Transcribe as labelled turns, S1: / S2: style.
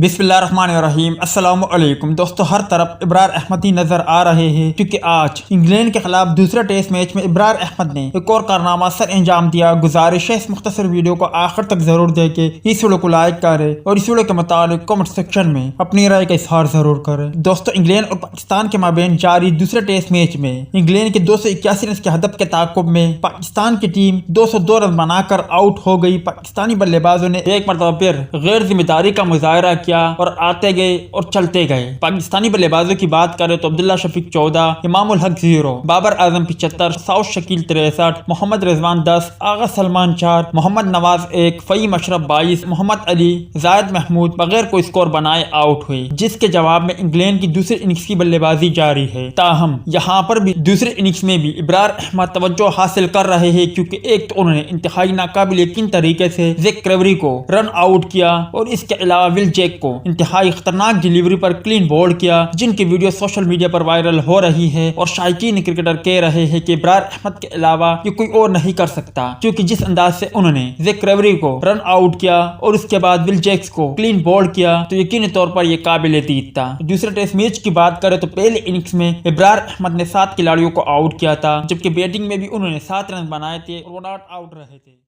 S1: बिस्मिल्लाहिर्रहमानिर्रहीम। अस्सलाम वालेकुम दोस्तों, हर तरफ इब्रार अहमद ही नजर आ रहे हैं क्योंकि आज इंग्लैंड के खिलाफ दूसरे टेस्ट मैच में इब्रार अहमद ने एक और कारनामा सर अंजाम दिया। गुजारिश है इस मुख्तसर वीडियो को आखिर तक जरूर देखें, इस वीडियो को लाइक करें और इस वीडियो के मुताबिक कमेंट सेक्शन में अपनी राय का इजहार जरूर करें। दोस्तों, इंग्लैंड और पाकिस्तान के माबेन जारी दूसरे टेस्ट मैच में इंग्लैंड के 281 रन के हदफ के ताकुब में पाकिस्तान की टीम 202 रन बनाकर आउट हो गई। पाकिस्तानी बल्लेबाजों ने एक मरतबा फिर गैर जिम्मेदारी का मुजाहरा किया और आते गए और चलते गए। पाकिस्तानी बल्लेबाजों की बात करें तो अब्दुल्ला शफीक 14, इमामुल हक 0, बाबर आजम 75, साउथ शकील 63, मोहम्मद रिजवान 10, आगा सलमान 4, मोहम्मद नवाज 1, फहीम अशरफ 22, मोहम्मद अली, जायद महमूद बगैर कोई स्कोर बनाए आउट हुए, जिसके जवाब में इंग्लैंड की दूसरी इनिंग्स की बल्लेबाजी जारी है। ताहम यहाँ पर भी दूसरी इनिंग्स में भी इब्रार अहमद तवज्जो हासिल कर रहे हैं क्योंकि एक तो उन्होंने इंतहाई नाकाबिल यकीन तरीके से ज़ैक क्रेवरी को रन आउट किया और इसके अलावा विल जैक को इंतहाई खतरनाक डिलीवरी पर क्लीन बोल्ड किया, जिनकी वीडियो सोशल मीडिया पर वायरल हो रही है और शायकीन क्रिकेटर कह रहे हैं कि इब्रार अहमद के अलावा ये कोई और नहीं कर सकता, क्योंकि जिस अंदाज से उन्होंने ज़ैक क्रेवरी को रन आउट किया और उसके बाद विल जैक्स को क्लीन बोल्ड किया तो यकीनी तौर पर यह काबिल दीद था। दूसरे टेस्ट मैच की बात करें तो पहले इनिंग्स में इब्रार अहमद ने 7 खिलाड़ियों को आउट किया था, जबकि बैटिंग में भी उन्होंने 7 रन बनाए थे और वो नॉट आउट रहे थे।